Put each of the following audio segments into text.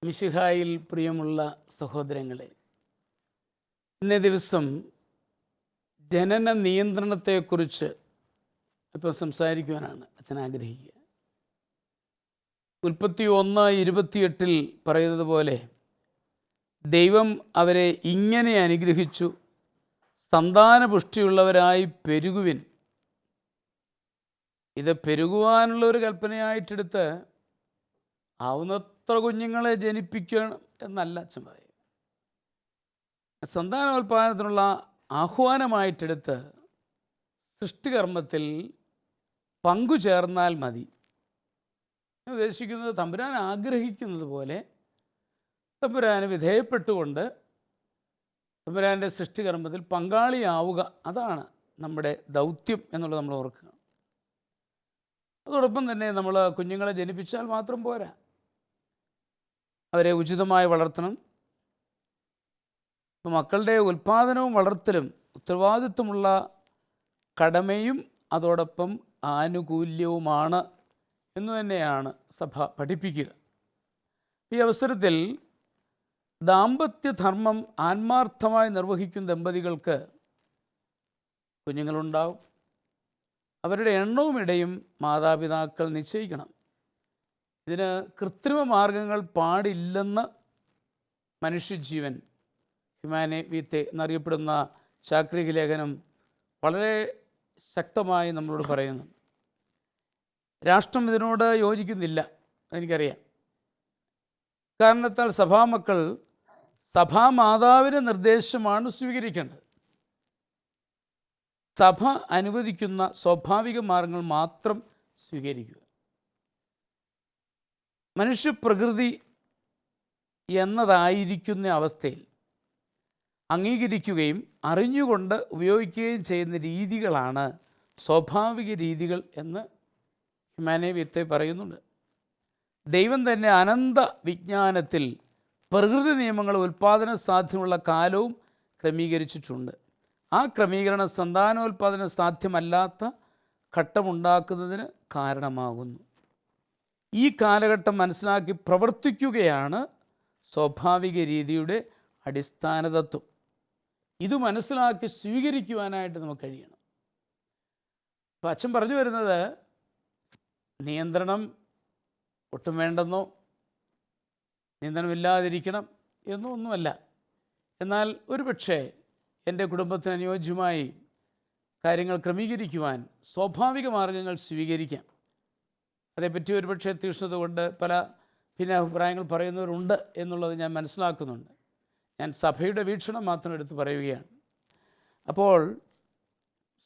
മിശിഹായിൽ പ്രിയമുള്ള സഹോദരങ്ങളെ, ഇന്നേ ദിവസം ജനന നിയന്ത്രണത്തെക്കുറിച്ച് ഇപ്പോൾ സംസാരിക്കുവാനാണ് അച്ഛൻ ആഗ്രഹിക്കുക. ഉൽപ്പത്തി 1:28 പറയുന്നത് പോലെ ദൈവം അവരെ ഇങ്ങനെ അനുഗ്രഹിച്ചു, സന്താനപുഷ്ടിയുള്ളവരായി പെരുകുവിൻ. ഇത് പെരുകുവാനുള്ള ഒരു കൽപ്പനയായിട്ടെടുത്ത് ആവുന്നത്ര കുഞ്ഞുങ്ങളെ ജനിപ്പിക്കണം എന്നല്ല അച്ഛൻ പറയുക. സന്താനോൽപാദനത്തിനുള്ള ആഹ്വാനമായിട്ടെടുത്ത് സൃഷ്ടികർമ്മത്തിൽ പങ്കുചേർന്നാൽ മതി. ഉദ്ദേശിക്കുന്നത് തമ്പുരാൻ ആഗ്രഹിക്കുന്നത് പോലെ തമ്പുരാന് വിധേയപ്പെട്ടുകൊണ്ട് തമ്പുരാൻ്റെ സൃഷ്ടികർമ്മത്തിൽ പങ്കാളിയാവുക, അതാണ് നമ്മുടെ ദൗത്യം എന്നുള്ളത് നമ്മൾ ഓർക്കുക. അതോടൊപ്പം തന്നെ നമ്മൾ കുഞ്ഞുങ്ങളെ ജനിപ്പിച്ചാൽ മാത്രം പോരാ, അവരെ ഉചിതമായി വളർത്തണം. മക്കളുടെ ഉൽപ്പാദനവും വളർത്തലും ഉത്തരവാദിത്വമുള്ള കടമയും അതോടൊപ്പം ആനുകൂല്യവുമാണ് എന്ന് തന്നെയാണ് സഭ പഠിപ്പിക്കുക. ഈ അവസരത്തിൽ ദാമ്പത്യധർമ്മം ആത്മാർത്ഥമായി നിർവഹിക്കുന്ന ദമ്പതികൾക്ക് കുഞ്ഞുങ്ങളുണ്ടാവും. അവരുടെ എണ്ണവും ഇടയും മാതാപിതാക്കൾ നിശ്ചയിക്കണം. ഇതിന് കൃത്രിമ മാർഗങ്ങൾ പാടില്ലെന്ന് മനുഷ്യജീവൻ ഹ്യൂമാനെ വീത്തെ എന്നറിയപ്പെടുന്ന ചാക്രിക ലേഖനം വളരെ ശക്തമായി നമ്മളോട് പറയുന്നു. രാഷ്ട്രം ഇതിനോട് യോജിക്കുന്നില്ല, എനിക്കറിയാം. കാരണത്താൽ സഭാമക്കൾ സഭാമാതാവിൻ്റെ നിർദ്ദേശമാണ് സ്വീകരിക്കേണ്ടത്. സഭ അനുവദിക്കുന്ന സ്വാഭാവിക മാർഗങ്ങൾ മാത്രം സ്വീകരിക്കുക. മനുഷ്യപ്രകൃതി എന്നതായിരിക്കുന്ന അവസ്ഥയിൽ അംഗീകരിക്കുകയും അറിഞ്ഞുകൊണ്ട് ഉപയോഗിക്കുകയും ചെയ്യുന്ന രീതികളാണ് സ്വാഭാവിക രീതികൾ എന്ന് ഹ്യൂമാനെ വീത്തെ പറയുന്നുണ്ട്. ദൈവം തന്നെ അനന്ത വിജ്ഞാനത്തിൽ പ്രകൃതി നിയമങ്ങൾ ഉൽപ്പാദന സാധ്യമുള്ള കാലവും ക്രമീകരിച്ചിട്ടുണ്ട്. ആ ക്രമീകരണം സന്താനോൽപാദനം സാധ്യമല്ലാത്ത ഘട്ടമുണ്ടാക്കുന്നതിന് കാരണമാകുന്നു. ഈ കാലഘട്ടം മനസ്സിലാക്കി പ്രവർത്തിക്കുകയാണ് സ്വാഭാവിക രീതിയുടെ അടിസ്ഥാന തത്വം. ഇത് മനസ്സിലാക്കി സ്വീകരിക്കുവാനായിട്ട് നമുക്ക് കഴിയണം. അപ്പം അച്ഛൻ പറഞ്ഞു വരുന്നത് നിയന്ത്രണം ഒട്ടും വേണ്ടെന്നോ നിയന്ത്രണമില്ലാതിരിക്കണം എന്നോ ഒന്നുമല്ല. എന്നാൽ ഒരുപക്ഷെ എൻ്റെ കുടുംബത്തിന് അനുയോജ്യമായി കാര്യങ്ങൾ ക്രമീകരിക്കുവാൻ സ്വാഭാവിക മാർഗങ്ങൾ സ്വീകരിക്കാം. അതേപ്പറ്റി ഒരുപക്ഷെ തീക്ഷ്ണത കൊണ്ട് പല ഭിന്നാഭിപ്രായങ്ങൾ പറയുന്നവരുണ്ട് എന്നുള്ളത് ഞാൻ മനസ്സിലാക്കുന്നുണ്ട്. ഞാൻ സഭയുടെ വീക്ഷണം മാത്രം എടുത്ത് പറയുകയാണ്. അപ്പോൾ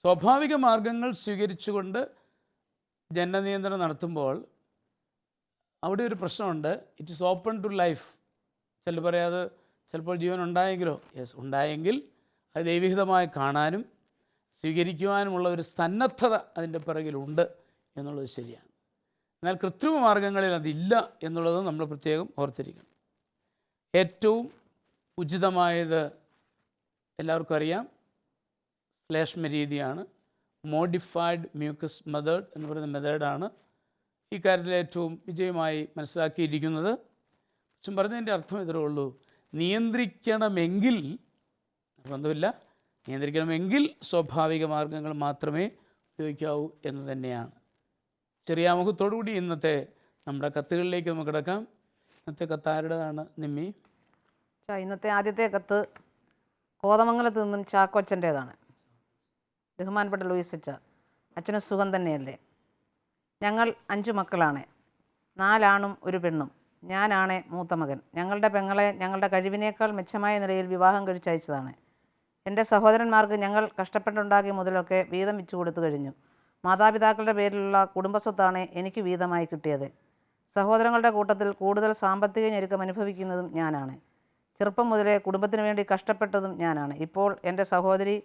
സ്വാഭാവിക മാർഗങ്ങൾ സ്വീകരിച്ചുകൊണ്ട് ജനനനിയന്ത്രണം നടത്തുമ്പോൾ അവിടെ ഒരു പ്രശ്നമുണ്ട്. It is open to life. ചിലർ പറയാതെ ചിലപ്പോൾ ജീവൻ ഉണ്ടായെങ്കിലോ, യെസ്, ഉണ്ടായെങ്കിൽ അത് ദൈവഹിതമായി കാണാനും സ്വീകരിക്കുവാനുമുള്ള ഒരു സന്നദ്ധത അതിൻ്റെ പിറകിലുണ്ട് എന്നുള്ളത് ശരിയാണ്. എന്നാൽ കൃത്രിമ മാർഗങ്ങളിൽ അതില്ല എന്നുള്ളത് നമ്മൾ പ്രത്യേകം ഓർത്തിരിക്കണം. ഏറ്റവും ഉചിതമായത് എല്ലാവർക്കും അറിയാം, ശ്ലേഷ്മ രീതിയാണ്. മോഡിഫൈഡ് മ്യൂക്കസ് മെത്തേഡ് എന്ന് പറയുന്ന മെത്തേഡാണ് ഈ കാര്യത്തിൽ ഏറ്റവും വിജയമായി മനസ്സിലാക്കിയിരിക്കുന്നത്. പക്ഷെ പറഞ്ഞതിൻ്റെ അർത്ഥം ഇത്രേ ഉള്ളൂ: നിയന്ത്രിക്കണമെങ്കിൽ, ബന്ധമില്ല, നിയന്ത്രിക്കണമെങ്കിൽ സ്വാഭാവിക മാർഗങ്ങൾ മാത്രമേ ഉപയോഗിക്കാവൂ എന്ന് തന്നെയാണ്. ചെറിയ ആമുഖത്തോടുകൂടി ഇന്നത്തെ നമ്മുടെ കത്തുകളിലേക്ക് നമുക്ക് കിടക്കാം. ഇന്നത്തെ കത്താരുടേതാണ് നിമ്മി? ഇന്നത്തെ ആദ്യത്തെ കത്ത് കോതമംഗലത്ത് നിന്നും ചാക്കോച്ചൻ്റേതാണ്. ബഹുമാനപ്പെട്ട ലൂയിസ് അച്ഛ, അച്ഛന് സുഖം തന്നെയല്ലേ? ഞങ്ങൾ 5 മക്കളാണ്, 4 ആണും 1 പെണ്ണും. ഞാനാണ് മൂത്ത മകൻ. ഞങ്ങളുടെ പെങ്ങളെ ഞങ്ങളുടെ കഴിവിനേക്കാൾ മെച്ചമായ നിലയിൽ വിവാഹം കഴിച്ചയച്ചതാണ്. എൻ്റെ സഹോദരന്മാർക്ക് ഞങ്ങൾ കഷ്ടപ്പെട്ടുണ്ടാക്കിയ മുതലൊക്കെ വീതം വെച്ചു കൊടുത്തു കഴിഞ്ഞു. മാതാപിതാക്കളുടെ പേരിലുള്ള കുടുംബസ്വത്താണ് എനിക്ക് വീതമായി കിട്ടിയത്. സഹോദരങ്ങളുടെ കൂട്ടത്തിൽ കൂടുതൽ സാമ്പത്തിക ഞെരുക്കം അനുഭവിക്കുന്നതും ഞാനാണ്. ചെറുപ്പം മുതലേ കുടുംബത്തിന് വേണ്ടി കഷ്ടപ്പെട്ടതും ഞാനാണ്. ഇപ്പോൾ എൻ്റെ സഹോദരി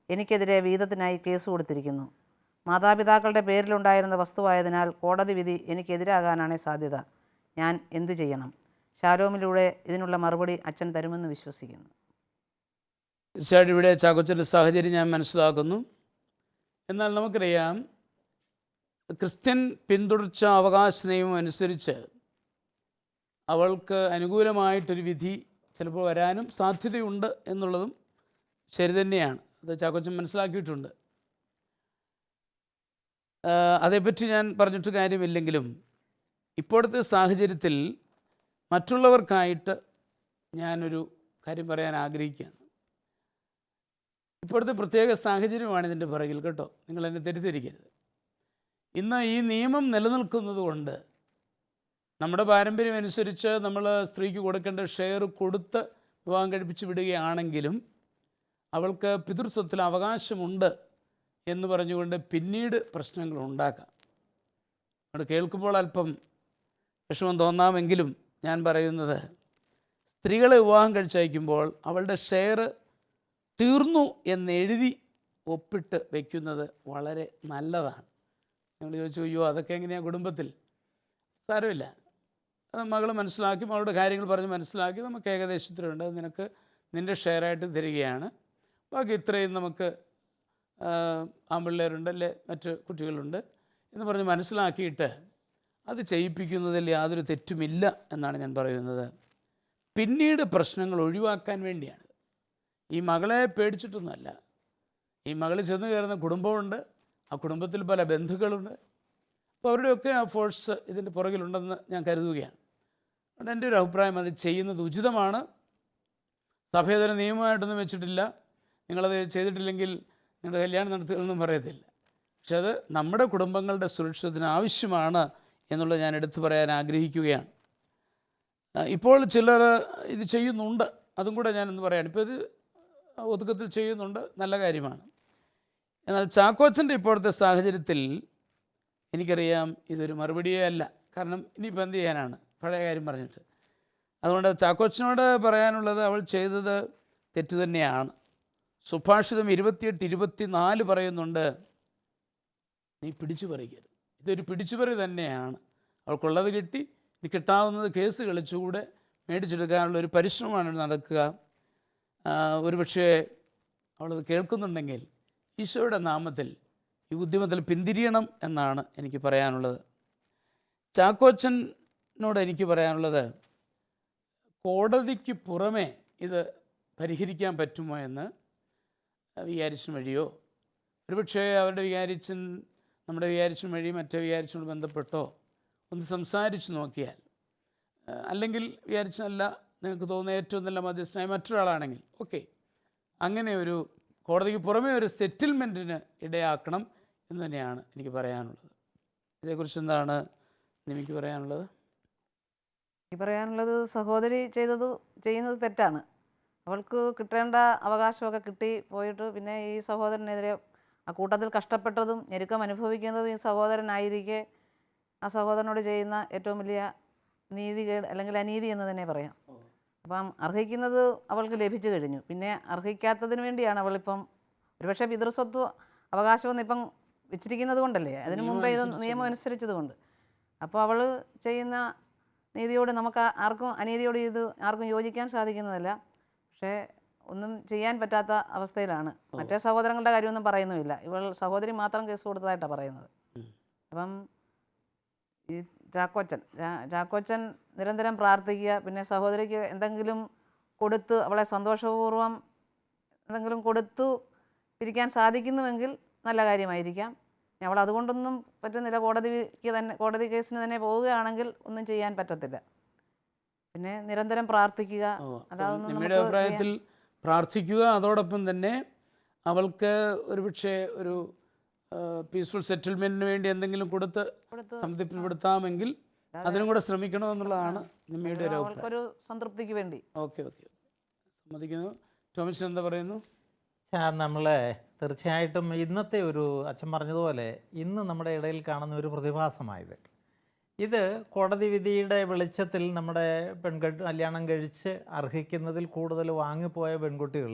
എനിക്കെതിരെ വീതത്തിനായി കേസ് കൊടുത്തിരിക്കുന്നു. മാതാപിതാക്കളുടെ പേരിലുണ്ടായിരുന്ന വസ്തുവായതിനാൽ കോടതി വിധി എനിക്കെതിരാകാനാണ് സാധ്യത. ഞാൻ എന്തു ചെയ്യണം? ശാലോമിലൂടെ ഇതിനുള്ള മറുപടി അച്ഛൻ തരുമെന്ന് വിശ്വസിക്കുന്നു. തീർച്ചയായിട്ടും ഇവിടെ ചാക്കോച്ചൻ്റെ സാഹചര്യം ഞാൻ മനസ്സിലാക്കുന്നു. എന്നാൽ നമുക്കറിയാം, ക്രിസ്ത്യൻ പിന്തുടർച്ച അവകാശ നിയമം അനുസരിച്ച് അവൾക്ക് അനുകൂലമായിട്ടൊരു വിധി ചിലപ്പോൾ വരാനും സാധ്യതയുണ്ട് എന്നുള്ളതും ശരി തന്നെയാണ്. അത് ചാക്കോച്ചൻ മനസ്സിലാക്കിയിട്ടുണ്ട്. അതേപ്പറ്റി ഞാൻ പറഞ്ഞിട്ട് കാര്യമില്ലെങ്കിലും ഇപ്പോഴത്തെ സാഹചര്യത്തിൽ മറ്റുള്ളവർക്കായിട്ട് ഞാനൊരു കാര്യം പറയാൻ ആഗ്രഹിക്കുകയാണ്. ഇപ്പോഴത്തെ പ്രത്യേക സാഹചര്യമാണ് ഇതിൻ്റെ പിറകിൽ കേട്ടോ, നിങ്ങളെന്നെ തെറ്റിദ്ധരിക്കരുത്. ഇന്ന് ഈ നിയമം നിലനിൽക്കുന്നത് കൊണ്ട് നമ്മുടെ പാരമ്പര്യം അനുസരിച്ച് നമ്മൾ സ്ത്രീക്ക് കൊടുക്കേണ്ട ഷെയർ കൊടുത്ത് വിവാഹം കഴിപ്പിച്ച് വിടുകയാണെങ്കിലും അവൾക്ക് പിതൃസ്വത്തിൽ അവകാശമുണ്ട് എന്ന് പറഞ്ഞുകൊണ്ട് പിന്നീട് പ്രശ്നങ്ങൾ ഉണ്ടാക്കാം. അത് കേൾക്കുമ്പോൾ അല്പം വിഷമം തോന്നാമെങ്കിലും ഞാൻ പറയുന്നത്, സ്ത്രീകളെ വിവാഹം കഴിച്ചയക്കുമ്പോൾ അവളുടെ ഷെയർ തീർന്നു എന്നെഴുതി ഒപ്പിട്ട് വയ്ക്കുന്നത് വളരെ നല്ലതാണ്. നിങ്ങൾ ചോദിച്ചു, അയ്യോ അതൊക്കെ എങ്ങനെയാണ് കുടുംബത്തിൽ? സാരമില്ല, അത് മകൾ മനസ്സിലാക്കി, മകളുടെ കാര്യങ്ങൾ പറഞ്ഞ് മനസ്സിലാക്കി, നമുക്ക് ഏകദേശത്തിലുണ്ട്, അത് നിനക്ക് നിൻ്റെ ഷെയറായിട്ട് തരികയാണ്, ബാക്കി ഇത്രയും നമുക്ക് ആൺപിള്ളേരുണ്ട് അല്ലേ മറ്റ് കുട്ടികളുണ്ട് എന്ന് പറഞ്ഞ് മനസ്സിലാക്കിയിട്ട് അത് ചെയ്യിപ്പിക്കുന്നതിൽ യാതൊരു തെറ്റുമില്ല എന്നാണ് ഞാൻ പറയുന്നത്. പിന്നീട് പ്രശ്നങ്ങൾ ഒഴിവാക്കാൻ വേണ്ടിയാണ്. ഈ മകളെ പേടിച്ചിട്ടൊന്നുമല്ല. ഈ മകൾ ചെന്ന് കയറുന്ന കുടുംബമുണ്ട്, ആ കുടുംബത്തിൽ പല ബന്ധുക്കളുണ്ട്, അപ്പോൾ അവരുടെയൊക്കെ ആ ഫോഴ്സ് ഇതിൻ്റെ പുറകിലുണ്ടെന്ന് ഞാൻ കരുതുകയാണ്. അതുകൊണ്ട് എൻ്റെ ഒരു അഭിപ്രായം, അത് ചെയ്യുന്നത് ഉചിതമാണ്. സഭേതര നിയമമായിട്ടൊന്നും വെച്ചിട്ടില്ല. നിങ്ങളത് ചെയ്തിട്ടില്ലെങ്കിൽ നിങ്ങളുടെ കല്യാണം നടത്തുകയെന്നൊന്നും പറയത്തില്ല. പക്ഷെ അത് നമ്മുടെ കുടുംബങ്ങളുടെ സുരക്ഷിതത്തിന് ആവശ്യമാണ് എന്നുള്ളത് ഞാൻ എടുത്തു പറയാൻ ആഗ്രഹിക്കുകയാണ്. ഇപ്പോൾ ചിലർ ഇത് ചെയ്യുന്നുണ്ട്, അതും കൂടെ ഞാനൊന്ന് പറയാണ്. ഇപ്പോൾ ഇത് ഒതുക്കത്തിൽ ചെയ്യുന്നുണ്ട്, നല്ല കാര്യമാണ്. എന്നാൽ ചാക്കോച്ചൻ്റെ ഇപ്പോഴത്തെ സാഹചര്യത്തിൽ എനിക്കറിയാം ഇതൊരു മറുപടിയേ അല്ല. കാരണം ഇനിയിപ്പോൾ എന്ത് ചെയ്യാനാണ്, പഴയ കാര്യം പറഞ്ഞിട്ട്. അതുകൊണ്ട് ചാക്കോച്ചനോട് പറയാനുള്ളത്, അവൾ ചെയ്തത് തെറ്റ് തന്നെയാണ്. സുഭാഷിതം 28:24 പറയുന്നുണ്ട്, നീ പിടിച്ചു പറിക്കരുത്. ഇതൊരു പിടിച്ചുപറി തന്നെയാണ്. അവൾക്കുള്ളത് കിട്ടി, ഇനി കിട്ടാവുന്നത് കേസ് കളിച്ചുകൂടെ മേടിച്ചെടുക്കാനുള്ള ഒരു പരിശ്രമമാണ് നടക്കുക. ഒരുപക്ഷെ അവളത് കേൾക്കുന്നുണ്ടെങ്കിൽ ഈശോയുടെ നാമത്തിൽ ഈ ഉദ്യമത്തിൽ പിന്തിരിയണം എന്നാണ് എനിക്ക് പറയാനുള്ളത്. ചാക്കോച്ചനോട് എനിക്ക് പറയാനുള്ളത്, കോടതിക്ക് പുറമെ ഇത് പരിഹരിക്കാൻ പറ്റുമോ എന്ന് വികാരിച്ചൻ വഴിയോ, ഒരുപക്ഷെ അവരുടെ വികാരിച്ചൻ നമ്മുടെ വികാരിച്ചൻ വഴി മറ്റേ വികാരിച്ചനോട് ബന്ധപ്പെട്ടോ ഒന്ന് സംസാരിച്ച് നോക്കിയാൽ, അല്ലെങ്കിൽ വികാരിച്ചനല്ല നിങ്ങൾക്ക് തോന്നുന്ന ഏറ്റവും നല്ല മധ്യസ്ഥനായ മറ്റൊരാളാണെങ്കിൽ ഓക്കെ, അങ്ങനെ ഒരു കോടതിക്ക് പുറമേ ഒരു സെറ്റിൽമെൻറ്റിന് ഇടയാക്കണം എന്ന് തന്നെയാണ് എനിക്ക് പറയാനുള്ളത്. ഇതേക്കുറിച്ച് എന്താണ് എനിക്ക് പറയാനുള്ളത്? എനിക്ക് പറയാനുള്ളത്, സഹോദരി ചെയ്യുന്നത് തെറ്റാണ്. അവൾക്ക് കിട്ടേണ്ട അവകാശമൊക്കെ കിട്ടി പോയിട്ട് പിന്നെ ഈ സഹോദരനെതിരെ ആ കൂട്ടത്തിൽ കഷ്ടപ്പെട്ടതും ഞെരുക്കം അനുഭവിക്കുന്നതും ഈ സഹോദരനായിരിക്കെ ആ സഹോദരനോട് ചെയ്യുന്ന ഏറ്റവും വലിയ നീതികേട് അല്ലെങ്കിൽ അനീതി എന്ന് തന്നെ പറയാം. അപ്പം അർഹിക്കുന്നത് അവൾക്ക് ലഭിച്ചു കഴിഞ്ഞു. പിന്നെ അർഹിക്കാത്തതിന് വേണ്ടിയാണ് അവളിപ്പം ഒരുപക്ഷെ പിതൃസ്വത്ത് അവകാശമെന്ന് ഇപ്പം വെച്ചിരിക്കുന്നത് കൊണ്ടല്ലേ, അതിനു മുമ്പേ ഇത് നിയമം അനുസരിച്ചത് കൊണ്ട്. അപ്പോൾ അവൾ ചെയ്യുന്ന നീതിയോട് നമുക്ക് ആർക്കും അനീതിയോട് ഇത് ആർക്കും യോജിക്കാൻ സാധിക്കുന്നതല്ല. പക്ഷേ ഒന്നും ചെയ്യാൻ പറ്റാത്ത അവസ്ഥയിലാണ്. മറ്റേ സഹോദരങ്ങളുടെ കാര്യമൊന്നും പറയുന്നുമില്ല, ഇവൾ സഹോദരി മാത്രം കേസ് കൊടുത്തതായിട്ടാണ് പറയുന്നത്. അപ്പം ഈ ചാക്കോച്ചൻ നിരന്തരം പ്രാർത്ഥിക്കുക, പിന്നെ സഹോദരിക്ക് എന്തെങ്കിലും കൊടുത്ത് അവളെ സന്തോഷപൂർവ്വം എന്തെങ്കിലും കൊടുത്തു പിരിക്കാൻ സാധിക്കുന്നുവെങ്കിൽ നല്ല കാര്യമായിരിക്കാം. അവൾ അതുകൊണ്ടൊന്നും പറ്റുന്നില്ല, കോടതി കേസിന് തന്നെ പോവുകയാണെങ്കിൽ ഒന്നും ചെയ്യാൻ പറ്റത്തില്ല. പിന്നെ നിരന്തരം പ്രാർത്ഥിക്കുക. നിങ്ങളുടെ അഭിപ്രായത്തിൽ പ്രാർത്ഥിക്കുക, അതോടൊപ്പം തന്നെ അവൾക്ക് ഒരുപക്ഷെ ഒരു പീസ്ഫുൾ സെറ്റിൽമെൻറ്റിന് വേണ്ടി എന്തെങ്കിലും കൊടുത്ത് സംതൃപ്തിപ്പെടുത്താമെങ്കിൽ അതിനും കൂടെ ശ്രമിക്കണമെന്നുള്ളതാണ് നിമ്മയുടെ ഒരു അഭിപ്രായം. ഒരു സംതൃപ്തിക്ക് വേണ്ടി. ഓക്കെ സമ്മതിക്കുന്നു. ടോമിച്ചൻ എന്താ പറയുന്നു? നമ്മൾ തീർച്ചയായിട്ടും ഇന്നത്തെ ഒരു അച്ഛൻ പറഞ്ഞതുപോലെ ഇന്ന് നമ്മുടെ ഇടയിൽ കാണുന്ന ഒരു പ്രതിഭാസമായത്, ഇത് കോടതി വിധിയുടെ വെളിച്ചത്തിൽ നമ്മുടെ കല്യാണം കഴിച്ച് അർഹിക്കുന്നതിൽ കൂടുതൽ വാങ്ങിപ്പോയ പെൺകുട്ടികൾ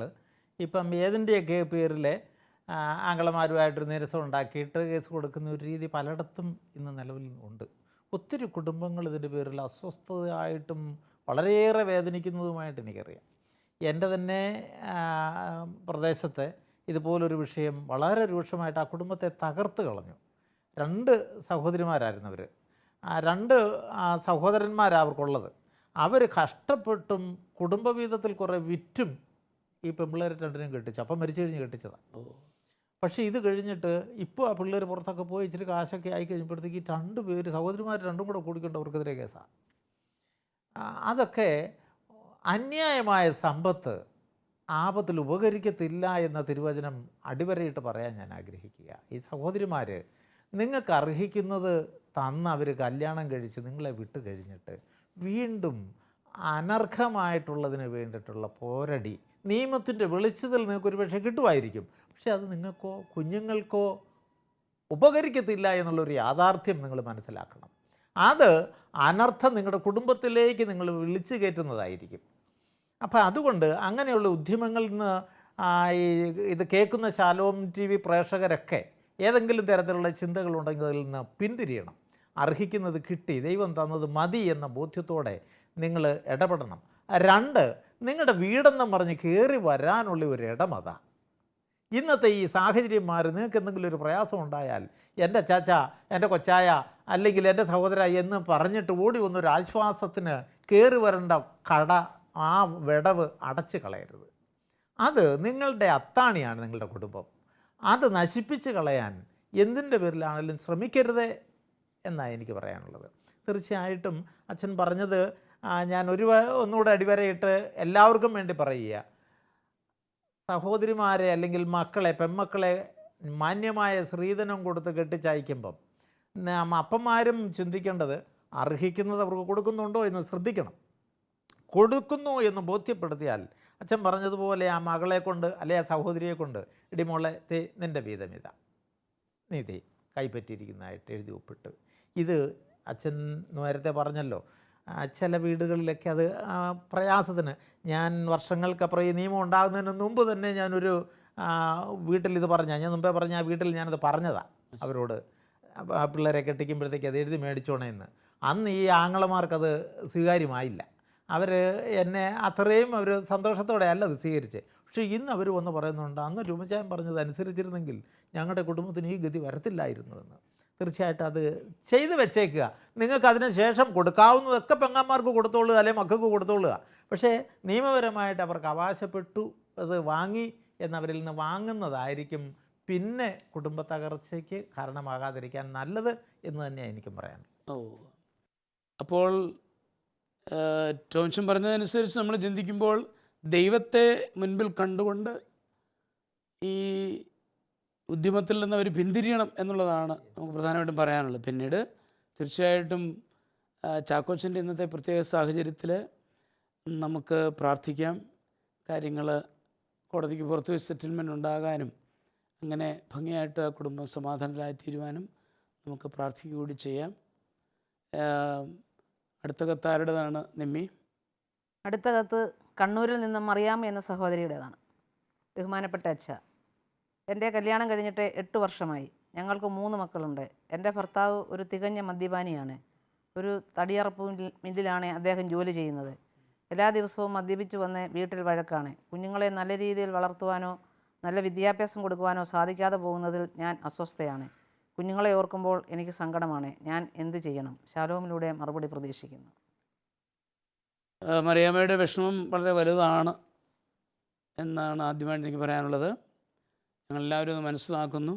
ഇപ്പം ഏതിൻ്റെയൊക്കെ പേരിൽ ആംഗളമാരുമായിട്ടൊരു നിരസം ഉണ്ടാക്കിയിട്ട് കേസ് കൊടുക്കുന്ന ഒരു രീതി പലയിടത്തും ഇന്ന് നിലവിൽ ഉണ്ട്. ഒത്തിരി കുടുംബങ്ങൾ ഇതിൻ്റെ പേരിൽ അസ്വസ്ഥതയായിട്ടും വളരെയേറെ വേദനിക്കുന്നതുമായിട്ട് എനിക്കറിയാം. എൻ്റെ തന്നെ പ്രദേശത്തെ ഇതുപോലൊരു വിഷയം വളരെ രൂക്ഷമായിട്ട് ആ കുടുംബത്തെ തകർത്ത് കളഞ്ഞു. 2 സഹോദരിമാരായിരുന്നു അവർ. ആ 2 സഹോദരന്മാരാണ് അവർക്കുള്ളത്. അവർ കഷ്ടപ്പെട്ടും കുടുംബവീതത്തിൽ കുറേ വിറ്റും ഈ പെൺപിള്ളേരെ രണ്ടിനെയും കെട്ടിച്ചു. അപ്പം മരിച്ചു കഴിഞ്ഞ് കെട്ടിച്ചതാണ്. പക്ഷേ ഇത് കഴിഞ്ഞിട്ട് ഇപ്പോൾ ആ പിള്ളേർ പുറത്തൊക്കെ പോയി ഇച്ചിരി കാശൊക്കെ ആയി കഴിയുമ്പോഴത്തേക്ക് ഈ 2 പേര് സഹോദരിമാർ രണ്ടും കൂടെ കൂടിക്കൊണ്ട് അവർക്കെതിരെ കേസാണ്. അതൊക്കെ അന്യായമായ സമ്പത്ത് ആപത്തിൽ ഉപകരിക്കത്തില്ല എന്ന തിരുവചനം അടിവരയിട്ട് പറയാൻ ഞാൻ ആഗ്രഹിക്കുക. ഈ സഹോദരിമാർ നിങ്ങൾക്ക് അർഹിക്കുന്നത് തന്ന് അവർ കല്യാണം കഴിച്ച് നിങ്ങളെ വിട്ട് കഴിഞ്ഞിട്ട് വീണ്ടും അനർഹമായിട്ടുള്ളതിന് വേണ്ടിയിട്ടുള്ള പോരടി നിയമത്തിൻ്റെ വെളിച്ചത്തിൽ നിങ്ങൾക്ക് ഒരുപക്ഷെ കിട്ടുമായിരിക്കും. പക്ഷെ അത് നിങ്ങൾക്കോ കുഞ്ഞുങ്ങൾക്കോ ഉപകരിക്കത്തില്ല എന്നുള്ളൊരു യാഥാർത്ഥ്യം നിങ്ങൾ മനസ്സിലാക്കണം. അത് അനർത്ഥം നിങ്ങളുടെ കുടുംബത്തിലേക്ക് നിങ്ങൾ വിളിച്ചു കയറ്റുന്നതായിരിക്കും. അപ്പോൾ അതുകൊണ്ട് അങ്ങനെയുള്ള ഉദ്യമങ്ങളിൽ നിന്ന് ഇത് കേൾക്കുന്ന ശാലോം TV പ്രേക്ഷകരൊക്കെ ഏതെങ്കിലും തരത്തിലുള്ള ചിന്തകളുണ്ടെങ്കിൽ അതിൽ നിന്ന് പിന്തിരിയണം. അർഹിക്കുന്നത് കിട്ടി, ദൈവം തന്നത് മതി എന്ന ബോധ്യത്തോടെ നിങ്ങൾ ഇടപെടണം. 2, നിങ്ങളുടെ വീടെന്നും പറഞ്ഞ് കയറി വരാനുള്ള ഒരു ഇടമതാ. ഇന്നത്തെ ഈ സാഹചര്യം മാറി നിങ്ങൾക്ക് എന്തെങ്കിലും ഒരു പ്രയാസം ഉണ്ടായാൽ എൻ്റെ ചാച്ച, എൻ്റെ കൊച്ചായ, അല്ലെങ്കിൽ എൻ്റെ സഹോദര എന്ന് പറഞ്ഞിട്ട് ഓടി വന്നൊരു ആശ്വാസത്തിന് കയറി വരേണ്ട കട, ആ വിടവ് അടച്ചു കളയരുത്. അത് നിങ്ങളുടെ അത്താണിയാണ് നിങ്ങളുടെ കുടുംബം. അത് നശിപ്പിച്ച് കളയാൻ എന്തിൻ്റെ പേരിലാണെങ്കിലും ശ്രമിക്കരുത് എന്നാണ് എനിക്ക് പറയാനുള്ളത്. തീർച്ചയായിട്ടും അച്ഛൻ പറഞ്ഞത് ഞാൻ ഒന്നുകൂടെ അടിവരയിട്ട് എല്ലാവർക്കും വേണ്ടി പറയുക. സഹോദരിമാരെ അല്ലെങ്കിൽ മക്കളെ, പെൺമക്കളെ മാന്യമായ സ്ത്രീധനം കൊടുത്ത് കെട്ടിച്ചയക്കുമ്പം അപ്പന്മാരും ചിന്തിക്കേണ്ടത് അർഹിക്കുന്നത് അവർക്ക് കൊടുക്കുന്നുണ്ടോ എന്ന് ശ്രദ്ധിക്കണം. കൊടുക്കുന്നു എന്ന് ബോധ്യപ്പെടുത്തിയാൽ അച്ഛൻ പറഞ്ഞതുപോലെ ആ മകളെ കൊണ്ട് അല്ലെ ആ സഹോദരിയെ കൊണ്ട് ഇടിമോളെ നിൻ്റെ വീതം ഇതാ, നീ കൈപ്പറ്റിയിരിക്കുന്നതായിട്ട് എഴുതി ഒപ്പിട്ട്. ഇത് അച്ഛൻ നേരത്തെ പറഞ്ഞല്ലോ, ചില വീടുകളിലൊക്കെ അത് പ്രയാസത്തിന് ഞാൻ വർഷങ്ങൾക്കപ്പുറം ഈ നിയമം ഉണ്ടാകുന്നതിന് മുമ്പ് തന്നെ ഞാനൊരു വീട്ടിൽ ഞാൻ മുമ്പേ പറഞ്ഞ ആ വീട്ടിൽ ഞാനത് പറഞ്ഞതാണ് അവരോട്, പിള്ളേരെ കെട്ടിക്കുമ്പോഴത്തേക്ക് അത് എഴുതി മേടിച്ചോണേന്ന്. അന്ന് ഈ ആങ്ങളമാർക്കത് സ്വീകാര്യമായില്ല. അവർ എന്നെ അത്രയും അവർ സന്തോഷത്തോടെ അല്ല അത് സ്വീകരിച്ച്. പക്ഷേ ഇന്ന് അവർ വന്ന് പറയുന്നുണ്ട്, അന്ന് രൂപചായം പറഞ്ഞത് അനുസരിച്ചിരുന്നെങ്കിൽ ഞങ്ങളുടെ കുടുംബത്തിന് ഈ ഗതി വരത്തില്ലായിരുന്നു എന്ന്. തീർച്ചയായിട്ടും അത് ചെയ്ത് വെച്ചേക്കുക. നിങ്ങൾക്ക് അതിന് ശേഷം കൊടുക്കാവുന്നതൊക്കെ പെങ്ങന്മാർക്ക് കൊടുത്തോളുക, അല്ലെങ്കിൽ മക്കൾക്ക് കൊടുത്തോളുക. പക്ഷേ നിയമപരമായിട്ട് അവർക്ക് അവകാശപ്പെട്ടു അത് വാങ്ങി എന്നവരിൽ നിന്ന് വാങ്ങുന്നതായിരിക്കും പിന്നെ കുടുംബ തകർച്ചയ്ക്ക് കാരണമാകാതിരിക്കാൻ നല്ലത് എന്ന് തന്നെയാണ് എനിക്കും പറയാൻ. അപ്പോൾ ടോംഷൻ പറഞ്ഞതനുസരിച്ച് നമ്മൾ ചിന്തിക്കുമ്പോൾ ദൈവത്തെ മുൻപിൽ കണ്ടുകൊണ്ട് ഈ ഉദ്യമത്തിൽ നിന്ന് അവർ പിന്തിരിയണം എന്നുള്ളതാണ് നമുക്ക് പ്രധാനമായിട്ടും പറയാനുള്ളത്. പിന്നീട് തീർച്ചയായിട്ടും ചാക്കോച്ചൻ്റെ ഇന്നത്തെ പ്രത്യേക സാഹചര്യത്തിൽ നമുക്ക് പ്രാർത്ഥിക്കാം. കാര്യങ്ങൾ കോടതിക്ക് പുറത്ത് സെറ്റിൽമെൻറ്റ് ഉണ്ടാകാനും അങ്ങനെ ഭംഗിയായിട്ട് കുടുംബം സമാധാനത്തിലായി തീരുവാനും നമുക്ക് പ്രാർത്ഥിക്കുക കൂടി ചെയ്യാം. അടുത്ത കത്ത് ആരുടേതാണ് നിമ്മി? അടുത്ത കത്ത് കണ്ണൂരിൽ നിന്ന് മറിയാം എന്ന സഹോദരിയുടേതാണ്. ബഹുമാനപ്പെട്ട അച്ഛ, എൻ്റെ കല്യാണം കഴിഞ്ഞിട്ട് 8 വർഷമായി. ഞങ്ങൾക്ക് 3 മക്കളുണ്ട്. എൻ്റെ ഭർത്താവ് ഒരു തികഞ്ഞ മദ്യപാനിയാണ്. ഒരു തടിയറപ്പ് മില്ലിലാണ് അദ്ദേഹം ജോലി ചെയ്യുന്നത്. എല്ലാ ദിവസവും മദ്യപിച്ച് വന്ന് വീട്ടിൽ വഴക്കാണ്. കുഞ്ഞുങ്ങളെ നല്ല രീതിയിൽ വളർത്തുവാനോ നല്ല വിദ്യാഭ്യാസം കൊടുക്കുവാനോ സാധിക്കാതെ പോകുന്നതിൽ ഞാൻ അസ്വസ്ഥയാണ്. കുഞ്ഞുങ്ങളെ ഓർക്കുമ്പോൾ എനിക്ക് സങ്കടമാണ്. ഞാൻ എന്ത് ചെയ്യണം? ശാലോമിലൂടെ മറുപടി പ്രതീക്ഷിക്കുന്നു. മറിയാമ്മയുടെ വിഷമം വളരെ വലുതാണ് എന്നാണ് ആദ്യമായിട്ട് എനിക്ക് പറയാനുള്ളത്. ഞങ്ങളെല്ലാവരും അത് മനസ്സിലാക്കുന്നു.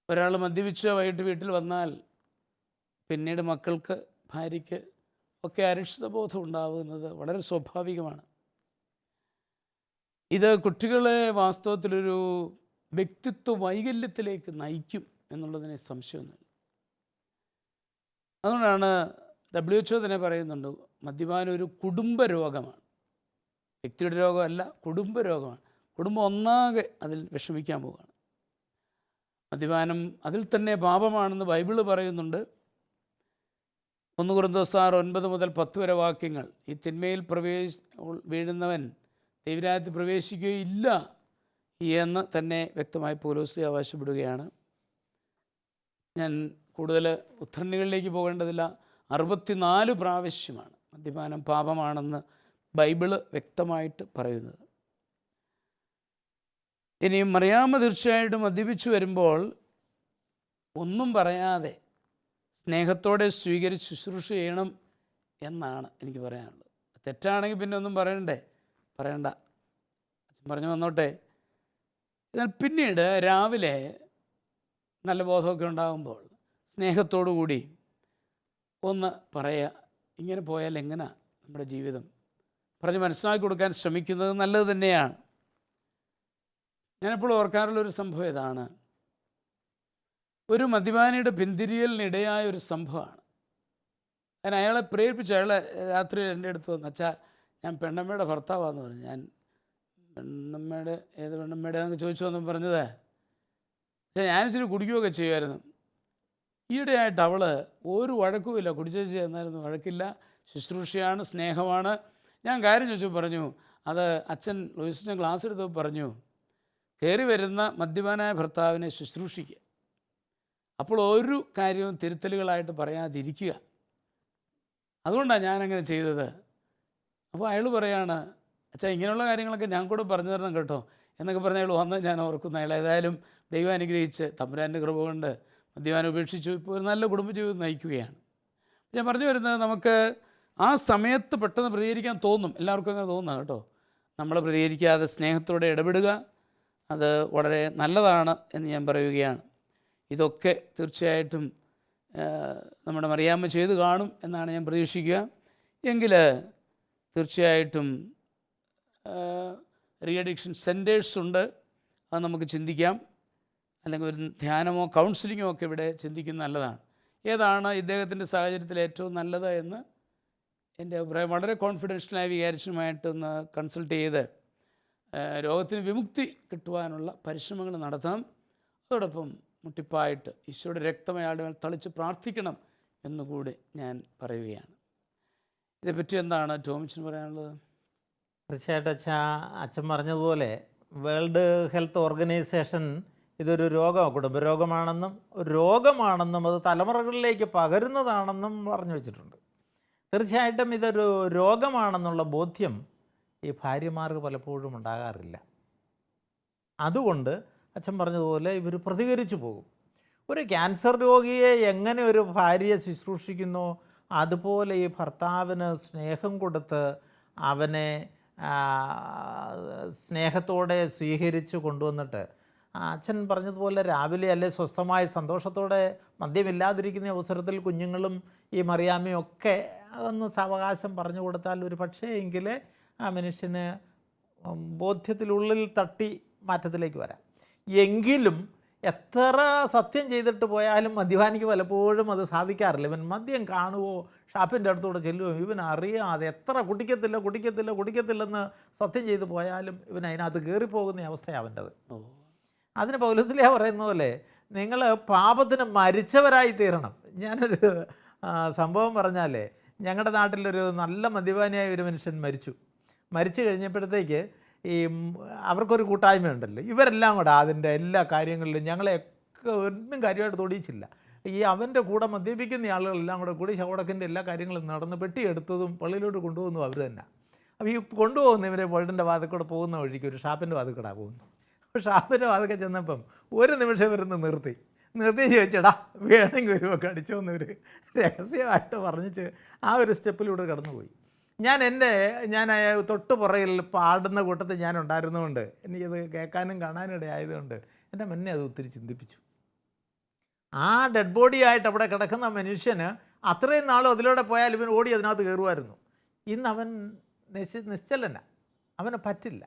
ഒരാൾ മദ്യപിച്ച് വൈകിട്ട് വീട്ടിൽ വന്നാൽ പിന്നീട് മക്കൾക്ക്, ഭാര്യയ്ക്ക് ഒക്കെ അരക്ഷിതബോധം ഉണ്ടാകുന്നത് വളരെ സ്വാഭാവികമാണ്. ഇത് കുട്ടികളെ വാസ്തവത്തിലൊരു വ്യക്തിത്വ വൈകല്യത്തിലേക്ക് നയിക്കും എന്നുള്ളതിന് സംശയമൊന്നുമില്ല. അതുകൊണ്ടാണ് WHO തന്നെ പറയുന്നുണ്ട്, മദ്യപാനം ഒരു കുടുംബ രോഗമാണ്. വ്യക്തിയുടെ രോഗമല്ല, കുടുംബ രോഗമാണ്. കുടുംബം ഒന്നാകെ അതിൽ വിഷമിക്കാൻ പോവുകയാണ്. മദ്യപാനം അതിൽ തന്നെ പാപമാണെന്ന് ബൈബിള് പറയുന്നുണ്ട്. 1 കൊരിന്ത്യർ 9 മുതൽ 10 വരെ വാക്യങ്ങൾ. ഈ തിന്മയിൽ വീഴുന്നവൻ ദൈവരാജ്യത്തിൽ പ്രവേശിക്കുകയില്ല എന്ന് തന്നെ വ്യക്തമായി പൗലോസ് ആവശ്യപ്പെടുകയാണ്. ഞാൻ കൂടുതൽ ഉദ്ധരണികളിലേക്ക് പോകേണ്ടതില്ല. 64 പ്രാവശ്യമാണ് മദ്യപാനം പാപമാണെന്ന് ബൈബിള് വ്യക്തമായിട്ട് പറയുന്നത്. ഇനിയും മറിയാമ്മ തീർച്ചയായിട്ടും മദ്യപിച്ചു വരുമ്പോൾ ഒന്നും പറയാതെ സ്നേഹത്തോടെ സ്വീകരിച്ച് ശുശ്രൂഷ ചെയ്യണം എന്നാണ് എനിക്ക് പറയാനുള്ളത്. തെറ്റാണെങ്കിൽ പിന്നെ ഒന്നും പറയണ്ട, അച്ഛൻ പറഞ്ഞു വന്നോട്ടെ. എന്നാൽ പിന്നീട് രാവിലെ നല്ല ബോധമൊക്കെ ഉണ്ടാകുമ്പോൾ സ്നേഹത്തോടു കൂടി ഒന്ന് പറയുക, ഇങ്ങനെ പോയാൽ എങ്ങനെയാ നമ്മുടെ ജീവിതം പറഞ്ഞ് മനസ്സിലാക്കി കൊടുക്കാൻ ശ്രമിക്കുന്നത് നല്ലത് തന്നെയാണ്. ഞാനെപ്പോഴും ഓർക്കാറുള്ളൊരു സംഭവം ഇതാണ്. ഒരു മദ്യപാനിയുടെ പിന്തിരിയലിനിടയായ ഒരു സംഭവമാണ്. ഞാൻ അയാളെ പ്രേരിപ്പിച്ചു. അയാളെ രാത്രി എൻ്റെ അടുത്ത് വന്നു, അച്ഛാ ഞാൻ പെണ്ണമ്മയുടെ ഭർത്താവാന്ന് പറഞ്ഞു. ഞാൻ ഏത് പെണ്ണമ്മയുടെയാണെന്ന് ചോദിച്ചു വന്നു പറഞ്ഞത്, പക്ഷേ ഞാനിച്ചിരി കുടിക്കുകയൊക്കെ ചെയ്യുമായിരുന്നു. ഈയിടെയായിട്ട് അവൾ ഒരു വഴക്കുമില്ല, കുടിച്ചേച്ച് എന്നായിരുന്നു, വഴക്കില്ല, ശുശ്രൂഷയാണ്, സ്നേഹമാണ്. ഞാൻ കാര്യം ചോദിച്ചു പറഞ്ഞു, അത് അച്ഛൻ ലൂയിസച്ചൻ ക്ലാസ് എടുത്തപ്പോൾ പറഞ്ഞു, കയറി വരുന്ന മദ്യപാനായ ഭർത്താവിനെ ശുശ്രൂഷിക്കുക, അപ്പോൾ ഒരു കാര്യവും തിരുത്തലുകളായിട്ട് പറയാതിരിക്കുക. അതുകൊണ്ടാണ് ഞാനങ്ങനെ ചെയ്തത്. അപ്പോൾ അയാൾ പറയാണ്, അച്ഛാ ഇങ്ങനെയുള്ള കാര്യങ്ങളൊക്കെ ഞാൻ കൂടെ പറഞ്ഞു തരണം കേട്ടോ എന്നൊക്കെ പറഞ്ഞ് അയാൾ വന്ന് ഞാൻ ഓർക്കുന്നു. അയാൾ ഏതായാലും ദൈവം അനുഗ്രഹിച്ച് തമ്പുരാൻ്റെ കൃപ കൊണ്ട് മദ്യപാനം ഉപേക്ഷിച്ചു ഇപ്പോൾ ഒരു നല്ല കുടുംബജീവിതം നയിക്കുകയാണ്. ഞാൻ പറഞ്ഞു വരുന്നത്, നമുക്ക് ആ സമയത്ത് പെട്ടെന്ന് പ്രതികരിക്കാൻ തോന്നും, എല്ലാവർക്കും അങ്ങനെ തോന്നുക കേട്ടോ. നമ്മൾ പ്രതികരിക്കാതെ സ്നേഹത്തോടെ ഇടപെടുക, അത് വളരെ നല്ലതാണ് എന്ന് ഞാൻ പറയുകയാണ്. ഇതൊക്കെ തീർച്ചയായിട്ടും നമ്മുടെ മറിയാമ്മ ചെയ്ത് കാണും എന്നാണ് ഞാൻ പ്രതീക്ഷിക്കുക. എങ്കിൽ തീർച്ചയായിട്ടും റീ അഡിക്ഷൻ സെൻറ്റേഴ്സ് ഉണ്ട്, അത് നമുക്ക് ചിന്തിക്കാം. അല്ലെങ്കിൽ ഒരു ധ്യാനമോ കൗൺസിലിങ്ങോ ഒക്കെ ഇവിടെ ചിന്തിക്കുന്നത് നല്ലതാണ്. ഏതാണ് ഇദ്ദേഹത്തിൻ്റെ സാഹചര്യത്തിൽ ഏറ്റവും നല്ലത് എന്ന് എൻ്റെ അഭിപ്രായം വളരെ കോൺഫിഡൻഷ്യലായ വികാരിച്ചുമായിട്ടൊന്ന് കൺസൾട്ട് ചെയ്ത് രോഗത്തിന് വിമുക്തി കിട്ടുവാനുള്ള പരിശ്രമങ്ങൾ നടത്താം. അതോടൊപ്പം മുട്ടിപ്പായിട്ട് ഈശോയുടെ രക്തം അയാളുടെ മേൽ തളിച്ച് പ്രാർത്ഥിക്കണം എന്നുകൂടി ഞാൻ പറയുകയാണ്. ഇതേപ്പറ്റി എന്താണ് ടോമിച്ചിന് പറയാനുള്ളത്? തീർച്ചയായിട്ടും അച്ഛൻ പറഞ്ഞതുപോലെ വേൾഡ് ഹെൽത്ത് ഓർഗനൈസേഷൻ ഇതൊരു കുടുംബരോഗമാണെന്നും രോഗമാണെന്നും അത് തലമുറകളിലേക്ക് പകരുന്നതാണെന്നും പറഞ്ഞു വച്ചിട്ടുണ്ട്. തീർച്ചയായിട്ടും ഇതൊരു രോഗമാണെന്നുള്ള ബോധ്യം ഈ ഭാര്യമാർക്ക് പലപ്പോഴും ഉണ്ടാകാറില്ല. അതുകൊണ്ട് അച്ഛൻ പറഞ്ഞതുപോലെ ഇവർ പ്രതികരിച്ചു പോകും. ഒരു ക്യാൻസർ രോഗിയെ എങ്ങനെ ഒരു ഭാര്യയെ ശുശ്രൂഷിക്കുന്നോ അതുപോലെ ഈ ഭർത്താവിന് സ്നേഹം കൊടുത്ത് അവനെ സ്നേഹത്തോടെ സ്വീകരിച്ച് കൊണ്ടുവന്നിട്ട് അച്ഛൻ പറഞ്ഞതുപോലെ രാവിലെ അല്ലെ സ്വസ്ഥമായി സന്തോഷത്തോടെ മദ്യമില്ലാതിരിക്കുന്ന അവസരത്തിൽ കുഞ്ഞുങ്ങളും ഈ മറിയാമ്മയും ഒക്കെ ഒന്ന് സാവകാശം പറഞ്ഞു കൊടുത്താൽ ഒരു പക്ഷേ എങ്കിൽ ആ മനുഷ്യന് ബോധ്യത്തിലുള്ളിൽ തട്ടി മാറ്റത്തിലേക്ക് വരാം. എങ്കിലും എത്ര സത്യം ചെയ്തിട്ട് പോയാലും മദ്യപാനിക്ക് പലപ്പോഴും അത് സാധിക്കാറില്ല. ഇവൻ മദ്യം കാണുമോ, ഷാപ്പിൻ്റെ അടുത്തൂടെ ചെല്ലുമോ, ഇവൻ അറിയാതെ എത്ര കുടിക്കത്തില്ലെന്ന് സത്യം ചെയ്ത് പോയാലും ഇവൻ അതിനകത്ത് കയറിപ്പോകുന്ന അവസ്ഥയാണ് അവൻ്റെത്. അതിന് പൗലോസ്ലീഹ പറയുന്ന പോലെ നിങ്ങൾ പാപത്തിന് മരിച്ചവരായി തീരണം. ഞാനൊരു സംഭവം പറഞ്ഞാലേ, ഞങ്ങളുടെ നാട്ടിലൊരു നല്ല മദ്യപാനിയായ ഒരു മനുഷ്യൻ മരിച്ചു കഴിഞ്ഞപ്പോഴത്തേക്ക് ഈ അവർക്കൊരു കൂട്ടായ്മയുണ്ടല്ലോ, ഇവരെല്ലാം കൂടെ അതിൻ്റെ എല്ലാ കാര്യങ്ങളിലും ഞങ്ങളെയൊക്കെ ഒന്നും കാര്യമായിട്ട് തൊടിയിച്ചില്ല. ഈ അവൻ്റെ കൂടെ മദ്യപിക്കുന്ന ആളുകളെല്ലാം കൂടി ശവടക്കിൻ്റെ എല്ലാ കാര്യങ്ങളും നടന്ന് പെട്ടിയെടുത്തതും പള്ളിയിലോട്ട് കൊണ്ടുപോകുന്നതും അവർ തന്നെ. അപ്പോൾ ഈ കൊണ്ടുപോകുന്ന ഇവരെ വീടിൻ്റെ വാതിൽ കൂടെ പോകുന്ന വഴിക്ക് ഒരു ഷാപ്പിൻ്റെ വാതിൽ കൂടെ പോകുന്നു. അപ്പോൾ ഷാപ്പിൻ്റെ വാതിൽ ചെന്നപ്പം ഒരു നിമിഷം ഇവരൊന്ന് നിർത്തി ചോദിച്ചടാ വേണമെങ്കിൽ ഒരുവൊക്കെ അടിച്ചോന്നവർ രഹസ്യമായിട്ട് പറഞ്ഞിട്ട് ആ ഒരു സ്റ്റെപ്പിലൂടെ കടന്നുപോയി. ഞാൻ തൊട്ട് പുറകിൽ പാടുന്ന കൂട്ടത്തിൽ ഞാൻ ഉണ്ടായിരുന്നതുകൊണ്ട് എനിക്കത് കേൾക്കാനും കാണാനും ഇടയായതുകൊണ്ട് എൻ്റെ മുന്നേ അത് ഒത്തിരി ചിന്തിപ്പിച്ചു. ആ ഡെഡ് ബോഡി ആയിട്ട് അവിടെ കിടക്കുന്ന മനുഷ്യന് അത്രയും നാളും അതിലൂടെ പോയാൽ ഇവൻ ഓടി അതിനകത്ത് കയറുമായിരുന്നു. ഇന്ന് അവൻ നിശ്ചലന, അവന് പറ്റില്ല.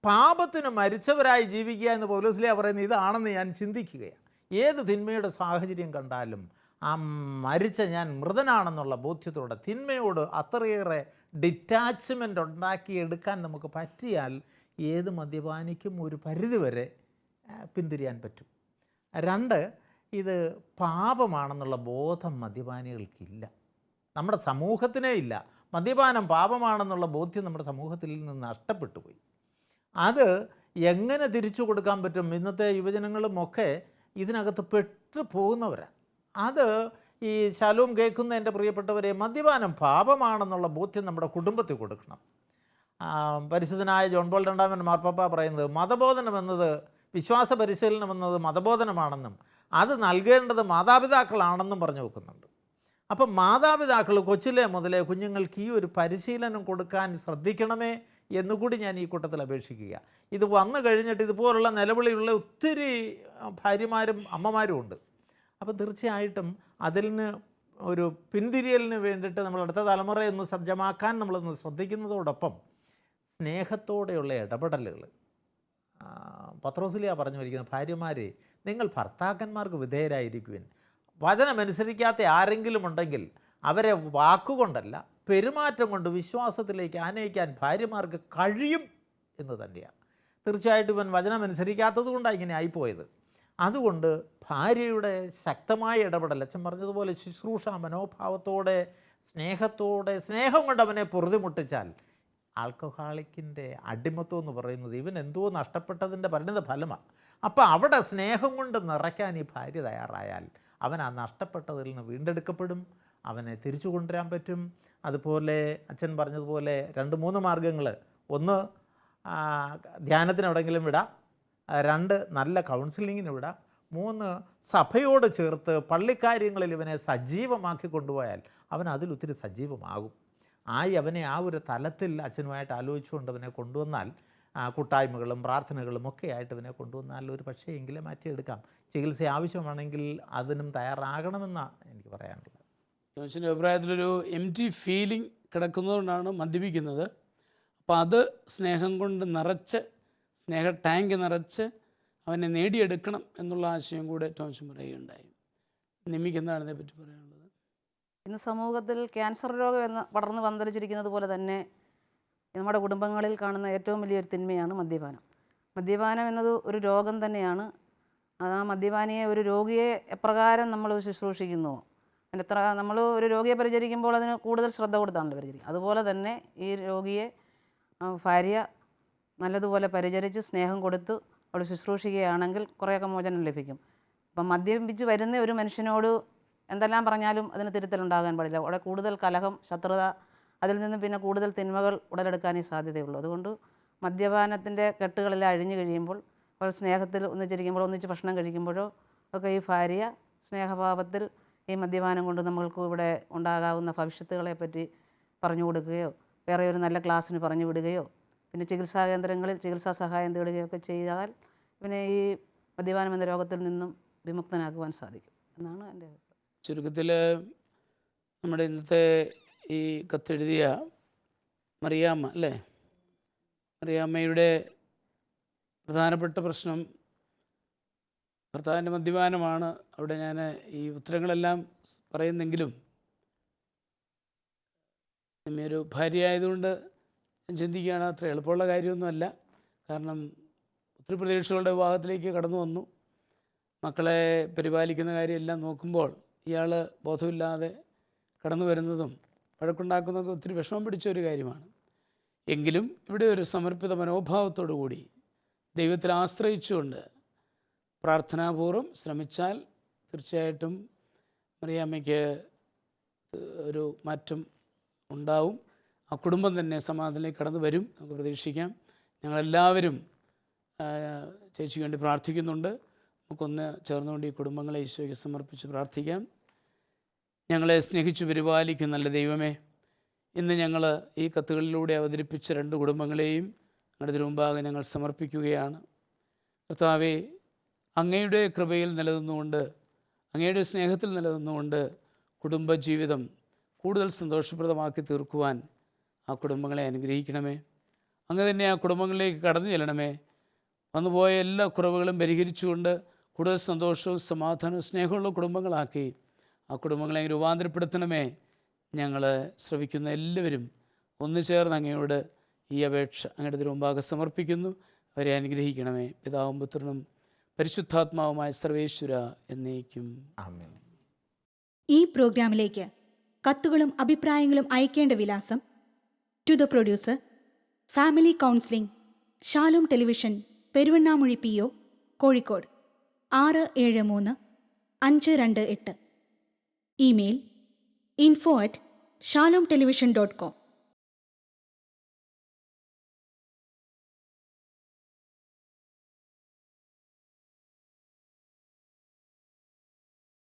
പാപത്തിന് മരിച്ചവരായി ജീവിക്കുക എന്ന് പൗലോസ്ലീഹ പറയുന്നത് ഇതാണെന്ന് ഞാൻ ചിന്തിക്കുകയാണ്. ഏത് തിന്മയുടെ സാഹചര്യം കണ്ടാലും ആ മരിച്ച ഞാൻ മൃതനാണെന്നുള്ള ബോധ്യത്തോടെ തിന്മയോട് അത്രയേറെ ഡിറ്റാച്ച്മെൻ്റ് ഉണ്ടാക്കിയെടുക്കാൻ നമുക്ക് പറ്റിയാൽ ഏത് മദ്യപാനിക്കും ഒരു പരിധിവരെ പിന്തിരിയാൻ പറ്റും. 2, ഇത് പാപമാണെന്നുള്ള ബോധം മദ്യപാനികൾക്കില്ല, നമ്മുടെ സമൂഹത്തിനേ ഇല്ല. മദ്യപാനം പാപമാണെന്നുള്ള ബോധ്യം നമ്മുടെ സമൂഹത്തിൽ നിന്ന് നഷ്ടപ്പെട്ടു പോയി. അത് എങ്ങനെ തിരിച്ചു കൊടുക്കാൻ പറ്റും? ഇന്നത്തെ യുവജനങ്ങളുമൊക്കെ ഇതിനകത്ത് പെട്ടു പോകുന്നവരാണ്. അത് ഈ ശലോം കേൾക്കുന്ന എൻ്റെ പ്രിയപ്പെട്ടവരെ, മദ്യപാനം പാപമാണെന്നുള്ള ബോധ്യം നമ്മുടെ കുടുംബത്തിൽ കൊടുക്കണം. പരിശുദ്ധനായ ജോൺ പോൾ II മാർപ്പാപ്പ പറയുന്നത് മതബോധനം എന്നത്, വിശ്വാസ പരിശീലനം എന്നത് മതബോധനമാണെന്നും അത് നൽകേണ്ടത് മാതാപിതാക്കളാണെന്നും പറഞ്ഞു വെക്കുന്നുണ്ട്. അപ്പം മാതാപിതാക്കൾ കൊച്ചിലെ മുതലേ കുഞ്ഞുങ്ങൾക്ക് ഈ ഒരു പരിശീലനം കൊടുക്കാൻ ശ്രദ്ധിക്കണമേ എന്നുകൂടി ഞാൻ ഈ കൂട്ടത്തിൽ അപേക്ഷിക്കുക. ഇത് വന്നു കഴിഞ്ഞിട്ട് ഇതുപോലുള്ള നിലവിളിയുള്ള ഒത്തിരി ഭാര്യമാരും അമ്മമാരും ഉണ്ട്. അപ്പം തീർച്ചയായിട്ടും അതിന് ഒരു പിന്തിരിയലിന് വേണ്ടിയിട്ട് നമ്മൾ അടുത്ത തലമുറയെ ഒന്ന് സജ്ജമാക്കാൻ നമ്മളൊന്ന് ശ്രദ്ധിക്കുന്നതോടൊപ്പം സ്നേഹത്തോടെയുള്ള ഇടപെടലുകൾ. പത്രോസിലിയ പറഞ്ഞു വരിക്കുന്ന ഭാര്യമാരെ, നിങ്ങൾ ഭർത്താക്കന്മാർക്ക് വിധേയരായിരിക്കുവിൻ. വചനമനുസരിക്കാത്ത ആരെങ്കിലും ഉണ്ടെങ്കിൽ അവരെ വാക്കുകൊണ്ടല്ല പെരുമാറ്റം കൊണ്ട് വിശ്വാസത്തിലേക്ക് ആനയിക്കാൻ ഭാര്യമാർക്ക് കഴിയും എന്ന് തന്നെയാണ്. തീർച്ചയായിട്ടും ഇവൻ വചനമനുസരിക്കാത്തത് കൊണ്ടാണ് ഇങ്ങനെ ആയിപ്പോയത്. അതുകൊണ്ട് ഭാര്യയുടെ ശക്തമായ ഇടപെടൽ, അച്ഛൻ പറഞ്ഞതുപോലെ ശുശ്രൂഷ മനോഭാവത്തോടെ സ്നേഹത്തോടെ, സ്നേഹം കൊണ്ട് അവനെ പൊറുതിമുട്ടിച്ചാൽ, ആൽക്കഹോളിക്കിൻ്റെ അടിമത്വം എന്ന് പറയുന്നത് ഇവൻ എന്തോ നഷ്ടപ്പെട്ടതിൻ്റെ പരിണിത ഫലമാണ്. അപ്പോൾ അവിടെ സ്നേഹം കൊണ്ട് നിറയ്ക്കാൻ ഈ ഭാര്യ തയ്യാറായാൽ അവൻ ആ നഷ്ടപ്പെട്ടതിൽ നിന്ന് വീണ്ടെടുക്കപ്പെടും, അവനെ തിരിച്ചു കൊണ്ടുവരാൻ പറ്റും. അതുപോലെ അച്ഛൻ പറഞ്ഞതുപോലെ 2-3 മാർഗ്ഗങ്ങൾ. 1, ധ്യാനത്തിന് എവിടെയെങ്കിലും വിടാം. 2, നല്ല കൗൺസിലിങ്ങിന് വിടാം. 3, സഭയോട് ചേർത്ത് പള്ളിക്കാര്യങ്ങളിൽ ഇവനെ സജീവമാക്കി കൊണ്ടുപോയാൽ അവൻ അതിലൊത്തിരി സജീവമാകും. അവനെ ആ ഒരു തലത്തിൽ അച്ഛനുമായിട്ട് ആലോചിച്ചുകൊണ്ട് അവനെ കൊണ്ടുവന്നാൽ, കൂട്ടായ്മകളും പ്രാർത്ഥനകളും ഒക്കെ ആയിട്ട് ഇവനെ കൊണ്ടുവന്നാൽ ഒരു പക്ഷേ എങ്കിലും മാറ്റിയെടുക്കാം. ചികിത്സ ആവശ്യമാണെങ്കിൽ അതിനും തയ്യാറാകണമെന്നാണ് എനിക്ക് പറയാനുള്ളത്. ജോൺസിൻ്റെ അഭിപ്രായത്തിലൊരു എംപ്റ്റി ഫീലിംഗ് കിടക്കുന്നതുകൊണ്ടാണ് മദ്യപിക്കുന്നത്. അപ്പോൾ അത് സ്നേഹം കൊണ്ട് നിറച്ച്, സ്നേഹ ടാങ്ക് നിറച്ച് അവനെ നേടിയെടുക്കണം എന്നുള്ള ആശയം കൂടെ ടോൺസൺ പറയുകയുണ്ടായി. നിമ്മിക്ക് എന്താണ് ഇതിനെപ്പറ്റി പറയാനുള്ളത്? ഇന്ന് സമൂഹത്തിൽ ക്യാൻസർ രോഗം എന്ന് പടർന്ന് പന്തലിച്ചിരിക്കുന്നത് പോലെ തന്നെ നമ്മുടെ കുടുംബങ്ങളിൽ കാണുന്ന ഏറ്റവും വലിയൊരു തിന്മയാണ് മദ്യപാനം. മദ്യപാനം എന്നത് ഒരു രോഗം തന്നെയാണ്. ആ മദ്യപാനിയെ, ഒരു രോഗിയെ എപ്രകാരം നമ്മൾ ശുശ്രൂഷിക്കുന്നുവോ, നമ്മൾ ഒരു രോഗിയെ പരിചരിക്കുമ്പോൾ അതിന് കൂടുതൽ ശ്രദ്ധ കൊടുത്താണല്ലോ പരിചരിക്കുക. അതുപോലെ തന്നെ ഈ രോഗിയെ ഭാര്യ നല്ലതുപോലെ പരിചരിച്ച് സ്നേഹം കൊടുത്ത് അവൾ ശുശ്രൂഷിക്കുകയാണെങ്കിൽ കുറേയൊക്കെ മോചനം ലഭിക്കും. അപ്പം മദ്യപിച്ച് വരുന്ന ഒരു മനുഷ്യനോട് എന്തെല്ലാം പറഞ്ഞാലും അതിന് തിരുത്തലുണ്ടാകാൻ പാടില്ല. അവിടെ കൂടുതൽ കലഹം, ശത്രുത, അതിൽ നിന്ന് പിന്നെ കൂടുതൽ തിന്മകൾ ഉടലെടുക്കാനേ സാധ്യതയുള്ളൂ. അതുകൊണ്ട് മദ്യപാനത്തിൻ്റെ കെട്ടുകളെല്ലാം അഴിഞ്ഞു കഴിയുമ്പോൾ, അവൾ സ്നേഹത്തിൽ ഒന്നിച്ചിരിക്കുമ്പോൾ, ഒന്നിച്ച് ഭക്ഷണം കഴിക്കുമ്പോഴോ ഒക്കെ ഈ ഭാര്യ സ്നേഹഭാവത്തിൽ ഈ മദ്യപാനം കൊണ്ട് നമ്മൾക്ക് ഇവിടെ ഉണ്ടാകാവുന്ന ഭവിഷ്യത്തുകളെപ്പറ്റി പറഞ്ഞു കൊടുക്കുകയോ, വേറെ ഒരു നല്ല ക്ലാസ്സിന് പറഞ്ഞു വിടുകയോ, പിന്നെ ചികിത്സാ കേന്ദ്രങ്ങളിൽ ചികിത്സാ സഹായം തേടുകയോ ഒക്കെ ചെയ്താൽ പിന്നെ ഈ മദ്യപാനം എന്ന രോഗത്തിൽ നിന്നും വിമുക്തനാക്കുവാൻ സാധിക്കും എന്നാണ് എൻ്റെ അഭിപ്രായം. ചുരുക്കത്തിൽ നമ്മുടെ ഇന്നത്തെ ഈ കത്തെഴുതിയ മറിയാമ്മ അല്ലേ, മറിയാമ്മയുടെ പ്രധാനപ്പെട്ട പ്രശ്നം ഭർത്താവിൻ്റെ മദ്യപാനമാണ്. അവിടെ ഞാൻ ഈ ഉത്തരങ്ങളെല്ലാം പറയുന്നെങ്കിലും ഒരു ഭാര്യ ആയതുകൊണ്ട് ഞാൻ ചിന്തിക്കുകയാണ്, അത്ര എളുപ്പമുള്ള കാര്യമൊന്നുമല്ല. കാരണം ഒത്തിരി പ്രതീക്ഷകളുടെ വിവാഹത്തിലേക്ക് കടന്നു വന്നു. മക്കളെ പരിപാലിക്കുന്ന കാര്യമെല്ലാം നോക്കുമ്പോൾ ഇയാൾ ബോധമില്ലാതെ കടന്നു വരുന്നതും വഴക്കുണ്ടാക്കുന്നതൊക്കെ ഒത്തിരി വിഷമം പിടിച്ച ഒരു കാര്യമാണ്. എങ്കിലും ഇവിടെ ഒരു സമർപ്പിത മനോഭാവത്തോടു കൂടി ദൈവത്തിൽ ആശ്രയിച്ചുകൊണ്ട് പ്രാർത്ഥനാപൂർവ്വം ശ്രമിച്ചാൽ തീർച്ചയായിട്ടും മറിയാമ്മയ്ക്ക് ഒരു മാറ്റം ഉണ്ടാവും. ആ കുടുംബം തന്നെ സമാധാനത്തിലേക്ക് കടന്നു വരും, നമുക്ക് പ്രതീക്ഷിക്കാം. ഞങ്ങളെല്ലാവരും ചേച്ചിക്ക് വേണ്ടി പ്രാർത്ഥിക്കുന്നുണ്ട്. നമുക്കൊന്ന് ചേർന്നുകൊണ്ട് ഈ കുടുംബങ്ങളെ ഈശോയ്ക്ക് സമർപ്പിച്ച് പ്രാർത്ഥിക്കാം. ഞങ്ങളെ സ്നേഹിച്ചു പരിപാലിക്കുന്ന നല്ല ദൈവമേ, ഇന്ന് ഞങ്ങൾ ഈ കത്തുകളിലൂടെ അവതരിപ്പിച്ച 2 കുടുംബങ്ങളെയും ഞങ്ങളുടെ മുമ്പാകെ ഞങ്ങൾ സമർപ്പിക്കുകയാണ്. കർത്താവേ, അങ്ങയുടെ കൃപയിൽ നിലനിന്നുകൊണ്ട്, അങ്ങയുടെ സ്നേഹത്തിൽ നിലനിന്നുകൊണ്ട് കുടുംബജീവിതം കൂടുതൽ സന്തോഷപ്രദമാക്കി തീർക്കുവാൻ ആ കുടുംബങ്ങളെ അനുഗ്രഹിക്കണമേ. അങ്ങ് തന്നെ ആ കുടുംബങ്ങളിലേക്ക് കടന്നു ചെല്ലണമേ. വന്നുപോയ എല്ലാ കുറവുകളും പരിഹരിച്ചുകൊണ്ട് കൂടുതൽ സന്തോഷവും സമാധാനവും സ്നേഹമുള്ള കുടുംബങ്ങളാക്കി ആ കുടുംബങ്ങളെ രൂപാന്തരപ്പെടുത്തണമേ. ഞങ്ങൾ ശ്രവിക്കുന്ന എല്ലാവരും ഒന്നു ചേർന്ന് അങ്ങയോട് ഈ അപേക്ഷ അങ്ങയുടെ തിരുമുമ്പാകെ സമർപ്പിക്കുന്നു. അവരെ അനുഗ്രഹിക്കണമേ. പിതാവും പുത്രനും പരിശുദ്ധാത്മാവുമായ സർവേശ്വര എന്നേക്കും ആമേൻ. ഈ പ്രോഗ്രാമിലേക്ക് കത്തുകളും അഭിപ്രായങ്ങളും അയക്കേണ്ട വിലാസം: to the producer, family counselling, Shalom television, Peruvannamuzhi PO, Kozhikode 673-528. Email info@shalomtelevision.com